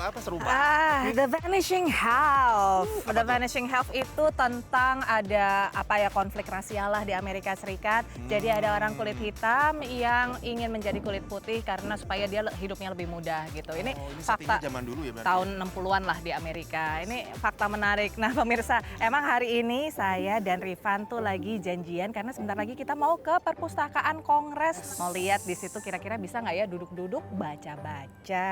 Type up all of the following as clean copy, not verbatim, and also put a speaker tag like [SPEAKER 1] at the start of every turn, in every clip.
[SPEAKER 1] apa seru banget?
[SPEAKER 2] The Vanishing Half. The Vanishing Half itu tentang ada konflik rasial lah di Amerika Serikat. Jadi ada orang kulit hitam yang ingin menjadi kulit putih karena supaya dia hidupnya lebih mudah gitu. Ini fakta
[SPEAKER 1] zaman dulu ya berarti.
[SPEAKER 2] tahun 60-an lah di Amerika. Ini fakta menarik. Nah pemirsa, emang hari ini saya dan Rifan tuh lagi janjian karena sebentar lagi kita mau ke perpustakaan Kongres. Mau lihat di situ kira-kira bisa nggak ya duduk-duduk baca-baca.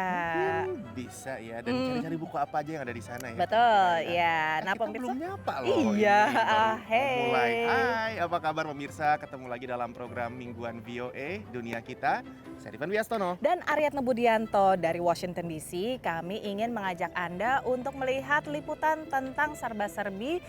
[SPEAKER 1] Bisa ya, dan cari-cari buku apa aja yang ada di sana ya.
[SPEAKER 2] Betul, ya. Nah,
[SPEAKER 1] kita
[SPEAKER 2] pemirsa
[SPEAKER 1] belum nyapa loh.
[SPEAKER 2] Iya,
[SPEAKER 1] ini baru
[SPEAKER 2] hey.
[SPEAKER 1] mulai. Hai, apa kabar pemirsa? Ketemu lagi dalam program Mingguan VOA Dunia Kita. Saya Rifan Wiastono.
[SPEAKER 2] dan Aryatna Budianto dari Washington DC. Kami ingin mengajak Anda untuk melihat liputan tentang serba-serbi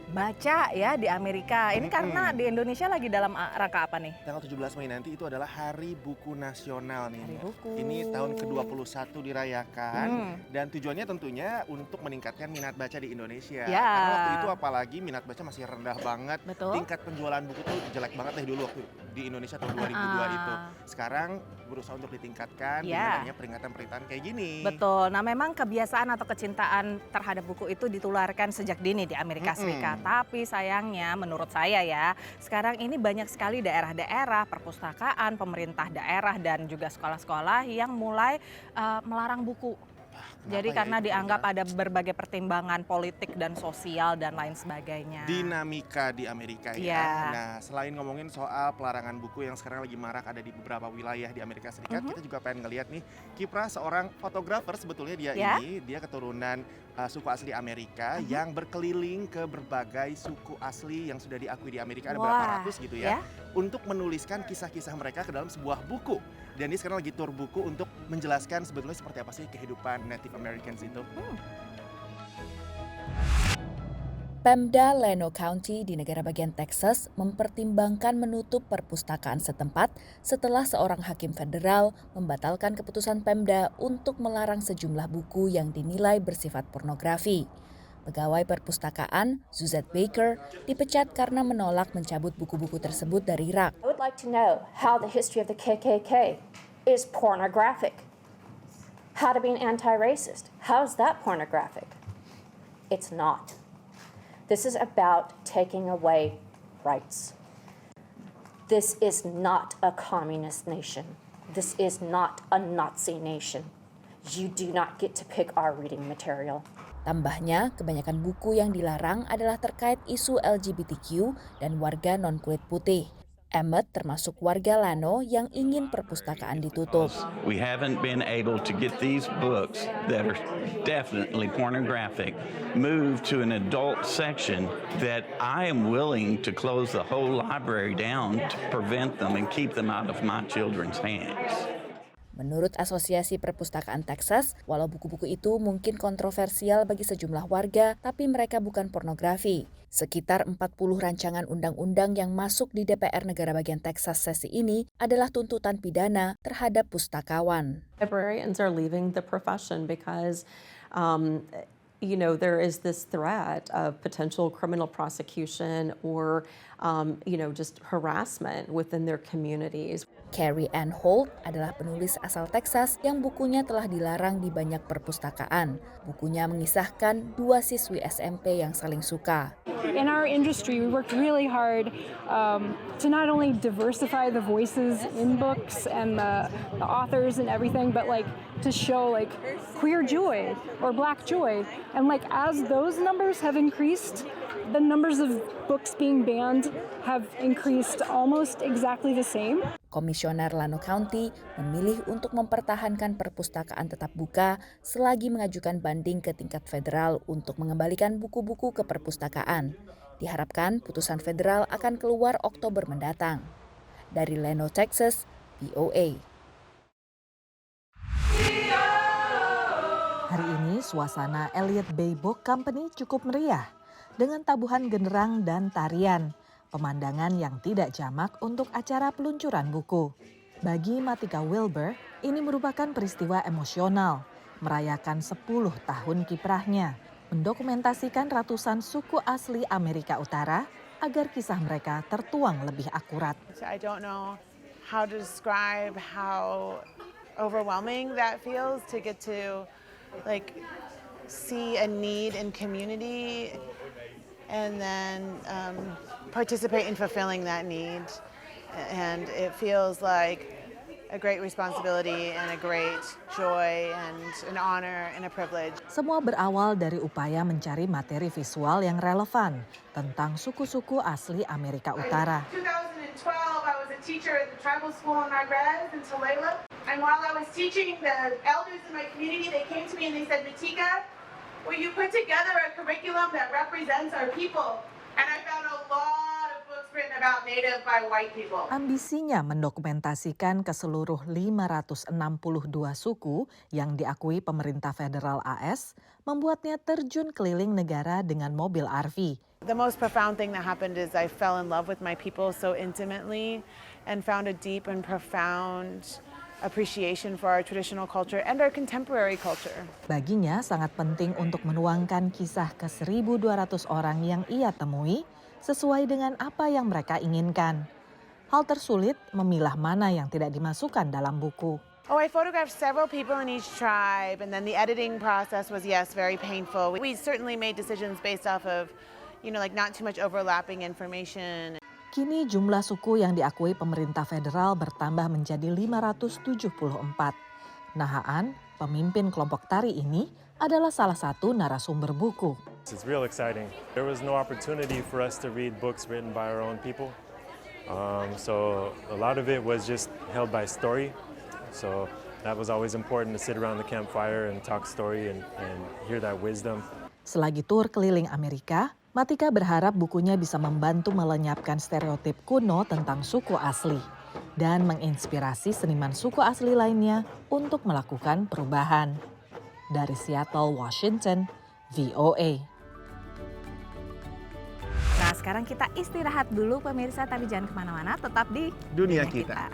[SPEAKER 2] baca ya di Amerika. Ini karena di Indonesia lagi dalam rangka apa nih?
[SPEAKER 1] Tanggal 17 Mei nanti itu adalah Hari Buku Nasional nih.
[SPEAKER 2] Hari Buku.
[SPEAKER 1] Ini tahun ke-21 dirayakan dan tujuannya tentunya untuk meningkatkan minat baca di Indonesia.
[SPEAKER 2] Ya.
[SPEAKER 1] Karena waktu itu apalagi minat baca masih rendah banget.
[SPEAKER 2] Betul.
[SPEAKER 1] Tingkat penjualan buku tuh jelek banget deh dulu waktu di Indonesia tahun 2002 itu. Sekarang berusaha untuk ditingkatkan dengan adanya peringatan-peringatan kayak gini.
[SPEAKER 2] Betul. Nah, memang kebiasaan atau kecintaan terhadap buku itu ditularkan sejak dini di Amerika Serikat. Tapi sayangnya menurut saya ya, sekarang ini banyak sekali daerah-daerah, perpustakaan, pemerintah daerah dan juga sekolah-sekolah yang mulai melarang buku. Jadi karena dianggap ada berbagai pertimbangan politik dan sosial dan lain sebagainya.
[SPEAKER 1] Dinamika di Amerika ya. Nah, selain ngomongin soal pelarangan buku yang sekarang lagi marak ada di beberapa wilayah di Amerika Serikat, kita juga pengen ngeliat nih kiprah seorang fotografer sebetulnya dia keturunan suku asli Amerika yang berkeliling ke berbagai suku asli yang sudah diakui di Amerika, ada berapa ratus gitu ya, untuk menuliskan kisah-kisah mereka ke dalam sebuah buku. Dan dia sekarang lagi tour buku untuk menjelaskan sebetulnya seperti apa sih kehidupan Native Americans itu.
[SPEAKER 3] Pemda Llano County di negara bagian Texas mempertimbangkan menutup perpustakaan setempat setelah seorang hakim federal membatalkan keputusan Pemda untuk melarang sejumlah buku yang dinilai bersifat pornografi. Pegawai perpustakaan, Suzette Baker, dipecat karena menolak mencabut buku-buku tersebut dari rak.
[SPEAKER 4] I would like to know how the history of the KKK is pornographic. How to be an anti-racist. How is that pornographic? It's not. This is about taking away rights. This is not a communist nation. This is not a Nazi nation. You do not get to pick our reading material.
[SPEAKER 3] Tambahnya, kebanyakan buku yang dilarang adalah terkait isu LGBTQ dan warga non-kulit putih. Emmett termasuk warga Llano yang ingin perpustakaan ditutup.
[SPEAKER 5] We haven't been able to get these books that are definitely pornographic moved to an adult section that I am willing to close the whole library down to prevent them and keep them out of my children's hands.
[SPEAKER 3] Menurut Asosiasi Perpustakaan Texas, walau buku-buku itu mungkin kontroversial bagi sejumlah warga, tapi mereka bukan pornografi. Sekitar 40 rancangan undang-undang yang masuk di DPR negara bagian Texas sesi ini adalah tuntutan pidana terhadap pustakawan.
[SPEAKER 6] Librarians are leaving the profession because there is this threat of potential criminal prosecution or just harassment within their communities.
[SPEAKER 3] Carrie Ann Holt adalah penulis asal Texas yang bukunya telah dilarang di banyak perpustakaan. Bukunya mengisahkan dua siswi SMP yang saling suka.
[SPEAKER 7] In our industry, we worked really hard to not only diversify the voices in books and the authors and everything, but to show queer joy or black joy. And as those numbers have increased, the numbers of books being banned have increased almost exactly the same.
[SPEAKER 3] Komisioner Llano County memilih untuk mempertahankan perpustakaan tetap buka selagi mengajukan banding ke tingkat federal untuk mengembalikan buku-buku ke perpustakaan. Diharapkan putusan federal akan keluar Oktober mendatang. Dari Llano, Texas, VOA.
[SPEAKER 8] Hari ini suasana Elliott Bay Book Company cukup meriah dengan tabuhan genderang dan tarian. Pemandangan yang tidak jamak untuk acara peluncuran buku. Bagi Matika Wilbur, ini merupakan peristiwa emosional, merayakan 10 tahun kiprahnya, mendokumentasikan ratusan suku asli Amerika Utara agar kisah mereka tertuang lebih akurat.
[SPEAKER 9] I don't know how to describe how overwhelming that feels to get to like see a need in community and then participate in fulfilling that need. And it feels like a great responsibility and a great joy and an honor and a privilege.
[SPEAKER 8] Semua berawal dari upaya mencari materi visual yang relevan tentang suku-suku asli Amerika Utara.
[SPEAKER 10] 2012, I was a teacher at the tribal school in Nargaz in Tulalip. And while I was teaching, the elders in my community, they came to me and they said, Matika, will you put together a curriculum that represents our people? And I found a lot of books written about Native by white people.
[SPEAKER 8] Ambisinya mendokumentasikan ke seluruh 562 suku yang diakui pemerintah federal AS membuatnya terjun keliling negara dengan mobil RV.
[SPEAKER 9] The most profound thing that happened is I fell in love with my people so intimately and found a deep and profound appreciation for our traditional culture and our contemporary culture.
[SPEAKER 8] Baginya sangat penting untuk menuangkan kisah ke 1.200 orang yang ia temui sesuai dengan apa yang mereka inginkan. Hal tersulit memilah mana yang tidak dimasukkan dalam buku.
[SPEAKER 9] Oh, I photographed several people in each tribe, and then the editing process was, yes, very painful. We certainly made decisions based off of, like not too much overlapping information.
[SPEAKER 8] Kini jumlah suku yang diakui pemerintah federal bertambah menjadi 574. Nahaan, pemimpin kelompok tari ini, adalah salah satu narasumber buku.
[SPEAKER 11] It's real exciting. There was no opportunity for us to read books written by our own people. So a lot of it was just held by story. So that was always important to sit around the campfire and talk story and hear that wisdom.
[SPEAKER 8] Selagi tur keliling Amerika, Matika berharap bukunya bisa membantu melenyapkan stereotip kuno tentang suku asli dan menginspirasi seniman suku asli lainnya untuk melakukan perubahan. Dari Seattle, Washington, VOA.
[SPEAKER 2] Nah, sekarang kita istirahat dulu pemirsa, tapi jangan kemana-mana, tetap di
[SPEAKER 1] Dunia Kita.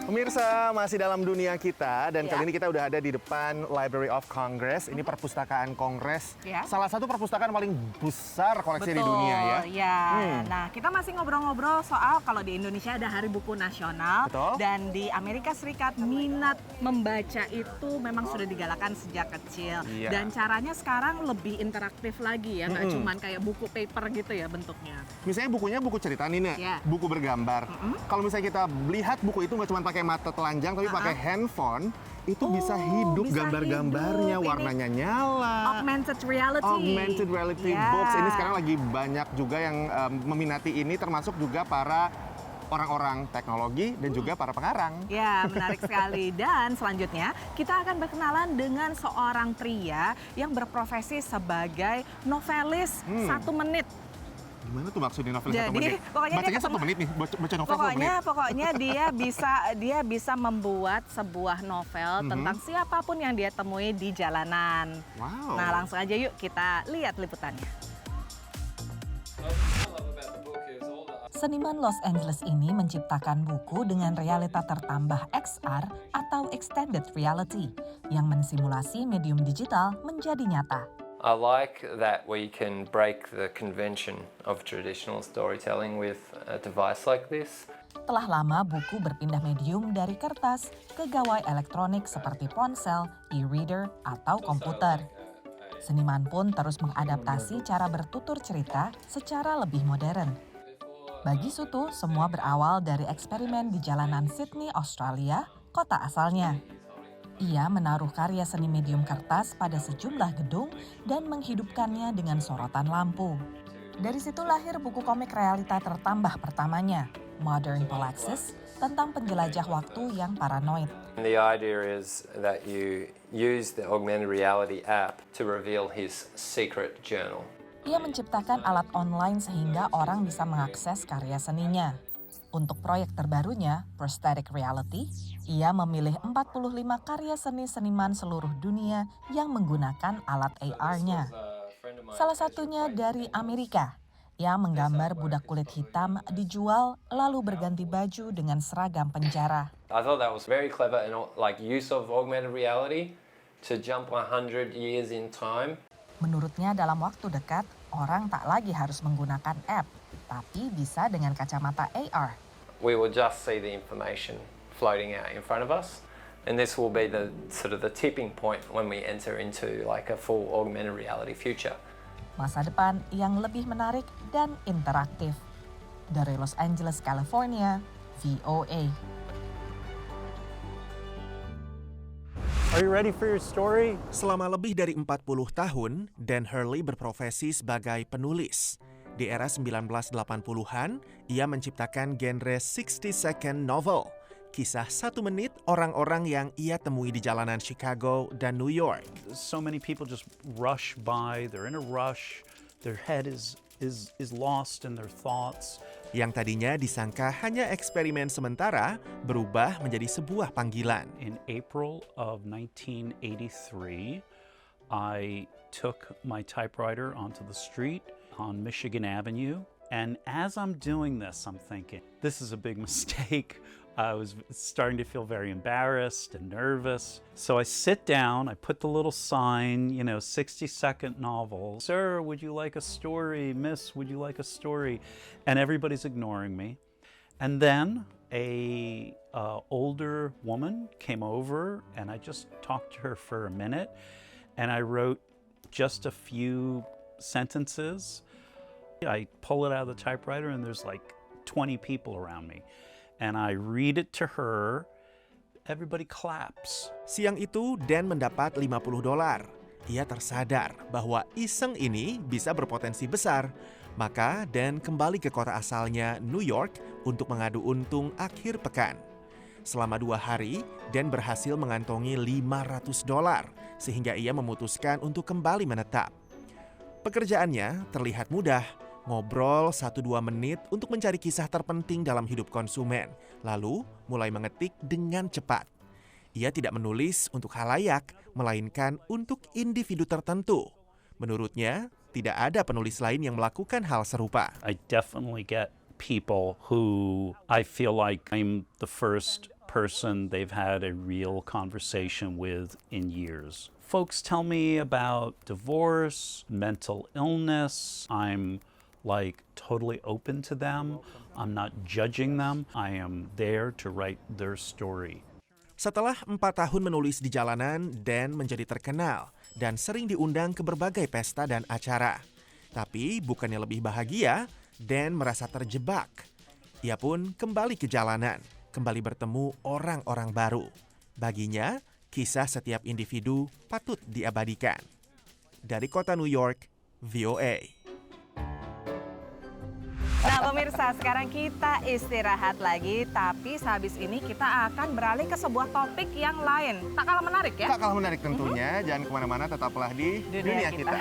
[SPEAKER 1] Pemirsa, masih dalam Dunia Kita dan kali ini kita udah ada di depan Library of Congress. Ini perpustakaan Kongres, salah satu perpustakaan paling besar koleksi di dunia ya.
[SPEAKER 2] Nah kita masih ngobrol-ngobrol soal kalau di Indonesia ada Hari Buku Nasional.
[SPEAKER 1] Betul.
[SPEAKER 2] Dan di Amerika Serikat minat membaca itu memang sudah digalakan sejak kecil. Dan caranya sekarang lebih interaktif lagi ya, nggak cuman kayak buku paper gitu ya bentuknya.
[SPEAKER 1] Misalnya bukunya buku cerita nih, buku bergambar. Kalau misalnya kita lihat buku itu nggak cuma pakai mata telanjang tapi pakai handphone, itu bisa hidup gambar-gambarnya, warnanya nyala.
[SPEAKER 2] Augmented reality.
[SPEAKER 1] Augmented reality books. Ini sekarang lagi banyak juga yang meminati ini, termasuk juga para orang-orang teknologi dan juga para pengarang.
[SPEAKER 2] Ya, menarik sekali. Dan selanjutnya kita akan berkenalan dengan seorang pria yang berprofesi sebagai novelis 1 menit.
[SPEAKER 1] Gimana tuh maksudnya novel 1
[SPEAKER 2] Jadi,
[SPEAKER 1] menit? Bacanya 1 menit nih, baca novel 1 menit.
[SPEAKER 2] Pokoknya dia bisa membuat sebuah novel tentang siapapun yang dia temui di jalanan.
[SPEAKER 1] Wow.
[SPEAKER 2] Nah, langsung aja yuk kita lihat liputannya.
[SPEAKER 8] Seniman Los Angeles ini menciptakan buku dengan realita tertambah XR atau Extended Reality yang mensimulasi medium digital menjadi nyata.
[SPEAKER 12] I like that we can break the convention of traditional storytelling with a device like this.
[SPEAKER 8] Telah lama buku berpindah medium dari kertas ke gawai elektronik seperti ponsel, e-reader, atau komputer. Seniman pun terus mengadaptasi cara bertutur cerita secara lebih modern. Bagi Sutu, semua berawal dari eksperimen di jalanan Sydney, Australia, kota asalnya. Ia menaruh karya seni medium kertas pada sejumlah gedung dan menghidupkannya dengan sorotan lampu. Dari situ lahir buku komik realita tertambah pertamanya, Modern Polaxis, tentang penjelajah waktu yang paranoid.
[SPEAKER 12] The idea is that you use the augmented reality app to reveal his secret journal.
[SPEAKER 8] Ia menciptakan alat online sehingga orang bisa mengakses karya seninya. Untuk proyek terbarunya, Prosthetic Reality, ia memilih 45 karya seni-seniman seluruh dunia yang menggunakan alat AR-nya. Salah satunya dari Amerika. Ia menggambar budak kulit hitam dijual lalu berganti baju dengan seragam penjara.
[SPEAKER 12] I thought that was very clever and like use of augmented reality to jump 100 years in time.
[SPEAKER 8] Menurutnya dalam waktu dekat, orang tak lagi harus menggunakan app. tapi bisa dengan kacamata AR.
[SPEAKER 12] We will just see the information floating out in front of us. And this will be the sort of the tipping point when we enter into like a full augmented reality future.
[SPEAKER 8] Masa depan yang lebih menarik dan interaktif. Dari Los Angeles, California, VOA.
[SPEAKER 13] Are you ready for your story?
[SPEAKER 1] Selama lebih dari 40 tahun, Dan Hurley berprofesi sebagai penulis. Di era 1980-an, ia menciptakan genre 60-second novel. Kisah 1 menit orang-orang yang ia temui di jalanan Chicago dan New York.
[SPEAKER 13] So many people just rush by, they're in a rush, their head is lost in their thoughts.
[SPEAKER 1] Yang tadinya disangka hanya eksperimen sementara, berubah menjadi sebuah panggilan.
[SPEAKER 13] In April of 1983, I took my typewriter onto the street on Michigan Avenue. And as I'm doing this, I'm thinking, this is a big mistake. I was starting to feel very embarrassed and nervous. So I sit down, I put the little sign, 60-second novel. Sir, would you like a story? Miss, would you like a story? And everybody's ignoring me. And then a older woman came over and I just talked to her for a minute. And I wrote just a few sentences. I pull it out of the typewriter and there's like 20 people around me. And I read it to her, everybody claps.
[SPEAKER 1] Siang itu, Dan mendapat $50. Ia tersadar bahwa iseng ini bisa berpotensi besar. Maka Dan kembali ke kota asalnya, New York, untuk mengadu untung akhir pekan. Selama 2 hari, Dan berhasil mengantongi $500, sehingga ia memutuskan untuk kembali menetap. Pekerjaannya terlihat mudah. Ngobrol 1-2 menit untuk mencari kisah terpenting dalam hidup konsumen, lalu mulai mengetik dengan cepat. Ia tidak menulis untuk khalayak, melainkan untuk individu tertentu. Menurutnya, tidak ada penulis lain yang melakukan hal serupa.
[SPEAKER 13] I definitely get people who I feel like I'm the first person they've had a real conversation with in years. Folks tell me about divorce, mental illness. I'm like totally open to them. I'm not judging them. I am there to write their story.
[SPEAKER 1] Setelah 4 tahun menulis di jalanan, Dan menjadi terkenal dan sering diundang ke berbagai pesta dan acara. Tapi bukannya lebih bahagia, Dan merasa terjebak. Ia pun kembali ke jalanan, kembali bertemu orang-orang baru. Baginya, kisah setiap individu patut diabadikan. Dari kota New York, VOA.
[SPEAKER 2] Nah pemirsa, sekarang kita istirahat lagi, tapi sehabis ini kita akan beralih ke sebuah topik yang lain. Tak kalah menarik ya?
[SPEAKER 1] Tak kalah menarik tentunya, jangan kemana-mana, tetaplah di Dunia Kita.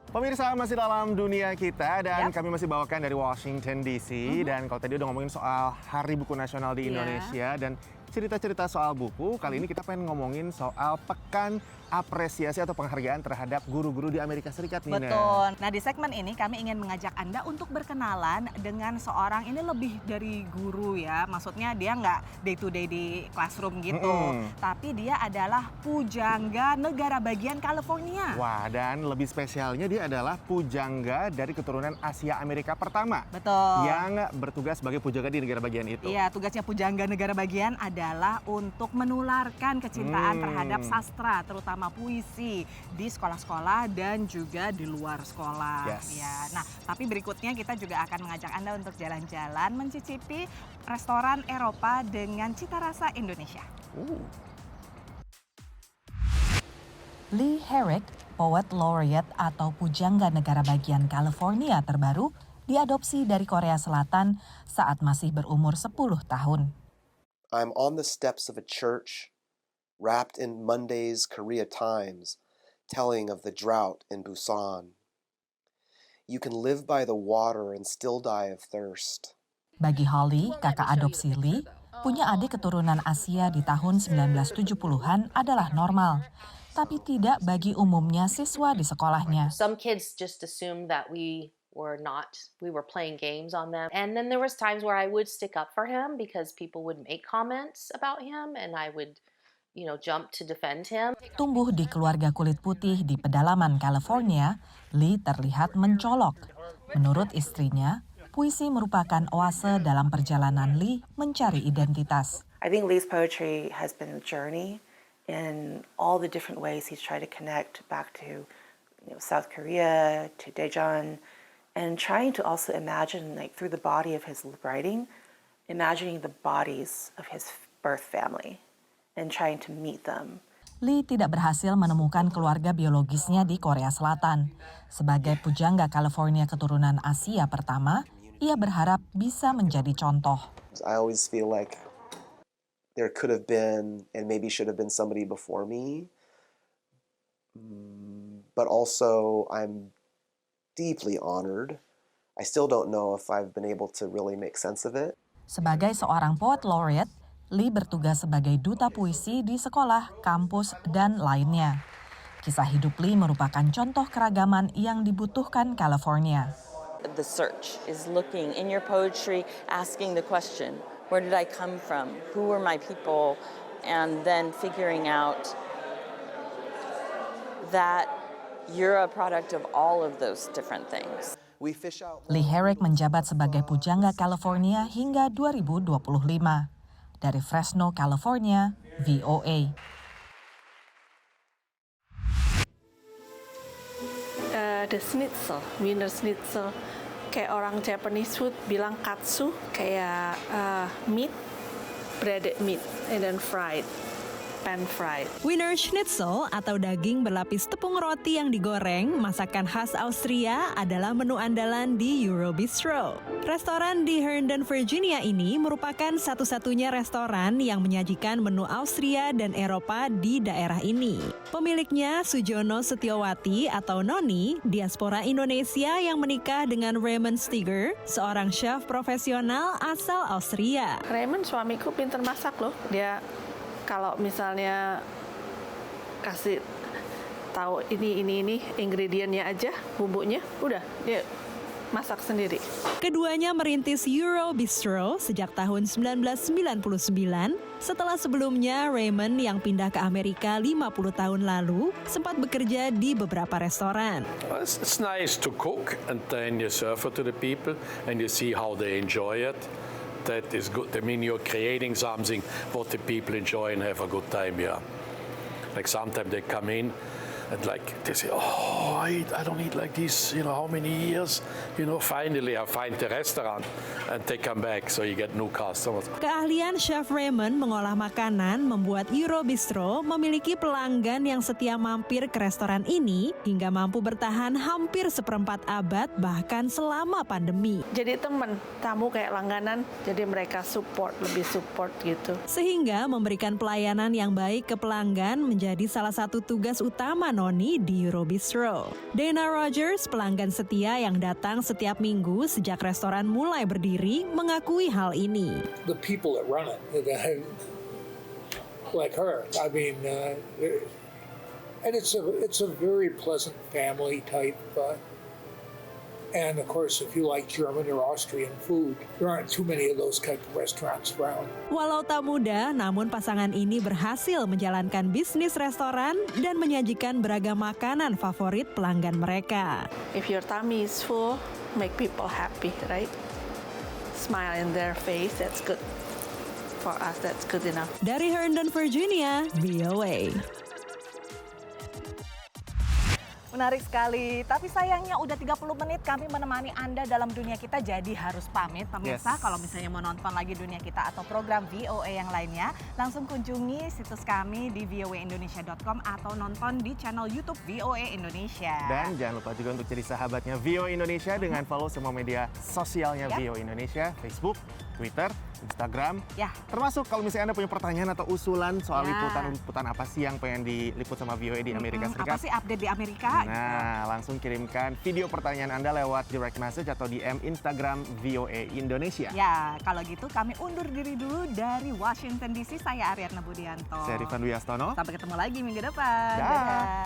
[SPEAKER 1] Pemirsa, masih dalam Dunia Kita dan kami masih bawakan dari Washington DC. Dan kalau tadi udah ngomongin soal Hari Buku Nasional di Indonesia dan cerita-cerita soal buku, kali ini kita pengen ngomongin soal Pekan Apresiasi atau penghargaan terhadap guru-guru di Amerika Serikat, Nina.
[SPEAKER 2] Betul. Nah di segmen ini kami ingin mengajak Anda untuk berkenalan dengan seorang, ini lebih dari guru ya. Maksudnya dia nggak day to day di classroom gitu. Tapi dia adalah pujangga negara bagian California.
[SPEAKER 1] Wah, dan lebih spesialnya dia adalah pujangga dari keturunan Asia Amerika pertama.
[SPEAKER 2] Betul.
[SPEAKER 1] Yang bertugas sebagai pujangga di negara bagian itu.
[SPEAKER 2] Iya, tugasnya pujangga negara bagian adalah untuk menularkan kecintaan terhadap sastra, terutama puisi di sekolah-sekolah dan juga di luar sekolah. Ya. Nah, tapi berikutnya kita juga akan mengajak Anda untuk jalan-jalan mencicipi restoran Eropa dengan cita rasa Indonesia.
[SPEAKER 8] Lee Herrick, Poet Laureate atau pujangga negara bagian California terbaru, diadopsi dari Korea Selatan saat masih berumur 10 tahun.
[SPEAKER 14] I'm on the steps of a church, wrapped in Monday's Korea Times, telling of the drought in Busan. You can live by the water and still die of thirst.
[SPEAKER 8] Bagi Holly, kakak adopsi Lee, punya adik keturunan Asia di tahun 1970-an adalah normal. Tapi tidak bagi umumnya siswa di sekolahnya.
[SPEAKER 15] Some kids just assume that we or not. We were playing games on them. And then there was times where I would stick up for him because people would make comments about him and I would, jump to defend him.
[SPEAKER 8] Tumbuh di keluarga kulit putih di pedalaman California, Lee terlihat mencolok. Menurut istrinya, puisi merupakan oase dalam perjalanan Lee mencari identitas.
[SPEAKER 16] I think Lee's poetry has been a journey in all the different ways he's tried to connect back to South Korea, to Daejeon, and trying to also imagine, through the body of his writing, imagining the bodies of his birth family and trying to meet them.
[SPEAKER 8] Lee tidak berhasil menemukan keluarga biologisnya di Korea Selatan. Sebagai pujangga California keturunan Asia pertama, ia berharap bisa menjadi contoh.
[SPEAKER 14] I always feel like there could have been and maybe should have been somebody before me. But also I'm deeply honored. I still don't know if I've been able to really make sense of it.
[SPEAKER 8] Sebagai seorang poet laureate, Lee bertugas sebagai duta puisi di sekolah, kampus, dan lainnya. Kisah hidup Lee merupakan contoh keragaman yang dibutuhkan California.
[SPEAKER 17] The search is looking in your poetry, asking the question, where did I come from? Who were my people? And then figuring out that you're a product of all of those different things.
[SPEAKER 8] Lee Herrick menjabat sebagai pujangga California hingga 2025. Dari Fresno, California, VOA.
[SPEAKER 18] The schnitzel, Wiener schnitzel. Kayak orang Japanese food bilang katsu, kayak meat, breaded meat, and then fried. Pan-fried.
[SPEAKER 19] Wiener Schnitzel atau daging berlapis tepung roti yang digoreng, masakan khas Austria adalah menu andalan di Eurobistro. Restoran di Herndon, Virginia ini merupakan satu-satunya restoran yang menyajikan menu Austria dan Eropa di daerah ini. Pemiliknya Sujono Setiawati atau Noni, diaspora Indonesia yang menikah dengan Raymond Stiger, seorang chef profesional asal Austria.
[SPEAKER 18] Raymond suamiku pinter masak loh. Dia kalau misalnya kasih tahu ini ingredientnya aja, bumbunya, udah dia masak sendiri.
[SPEAKER 19] Keduanya merintis Eurobistro sejak tahun 1999 setelah sebelumnya Raymond yang pindah ke Amerika 50 tahun lalu sempat bekerja di beberapa restoran.
[SPEAKER 20] It's nice to cook and then you serve it to the people and you see how they enjoy it. That is good. I mean, you're creating something what the people enjoy and have a good time, yeah. Like sometimes they come in and they say, oh, I don't eat like this, how many years? Finally I find the restaurant and they come back, so you get new customers.
[SPEAKER 19] Keahlian Chef Raymond mengolah makanan membuat Eurobistro memiliki pelanggan yang setia mampir ke restoran ini hingga mampu bertahan hampir seperempat abad bahkan selama pandemi.
[SPEAKER 18] Jadi tamu kayak langganan, jadi mereka lebih support gitu.
[SPEAKER 19] Sehingga memberikan pelayanan yang baik ke pelanggan menjadi salah satu tugas utama Noni di Eurobistro. Dana Rogers, pelanggan setia yang datang setiap minggu sejak restoran mulai berdiri, mengakui hal ini.
[SPEAKER 21] The people that run it, like her, I mean, and it's a very pleasant family type. And of course, if you like German or Austrian food, there aren't too many of those type of restaurants around.
[SPEAKER 19] Walau tak mudah, namun pasangan ini berhasil menjalankan bisnis restoran dan menyajikan beragam makanan favorit pelanggan mereka.
[SPEAKER 18] If your tummy is full, make people happy, right? Smile in their face, that's good. For us, that's good enough.
[SPEAKER 19] Dari Herndon, Virginia, VOA.
[SPEAKER 2] Menarik sekali, tapi sayangnya udah 30 menit kami menemani Anda dalam dunia kita, jadi harus pamit. Pemirsa, kalau misalnya mau nonton lagi dunia kita atau program VOA yang lainnya, langsung kunjungi situs kami di voaindonesia.com atau nonton di channel YouTube VOA Indonesia.
[SPEAKER 1] Dan jangan lupa juga untuk jadi sahabatnya VOA Indonesia dengan follow semua media sosialnya VOA Indonesia, Facebook, Twitter, Instagram.
[SPEAKER 2] Ya.
[SPEAKER 1] Termasuk kalau misalnya Anda punya pertanyaan atau usulan soal liputan apa sih yang pengen diliput sama VOA di Amerika Serikat.
[SPEAKER 2] Apa sih update di Amerika?
[SPEAKER 1] Nah, langsung kirimkan video pertanyaan Anda lewat direct message atau DM Instagram VOA Indonesia.
[SPEAKER 2] Ya, kalau gitu kami undur diri dulu dari Washington DC. Saya Ariadna Budianto.
[SPEAKER 1] Saya Rifan Dwi Astono.
[SPEAKER 2] Sampai ketemu lagi minggu depan.
[SPEAKER 1] Dadah.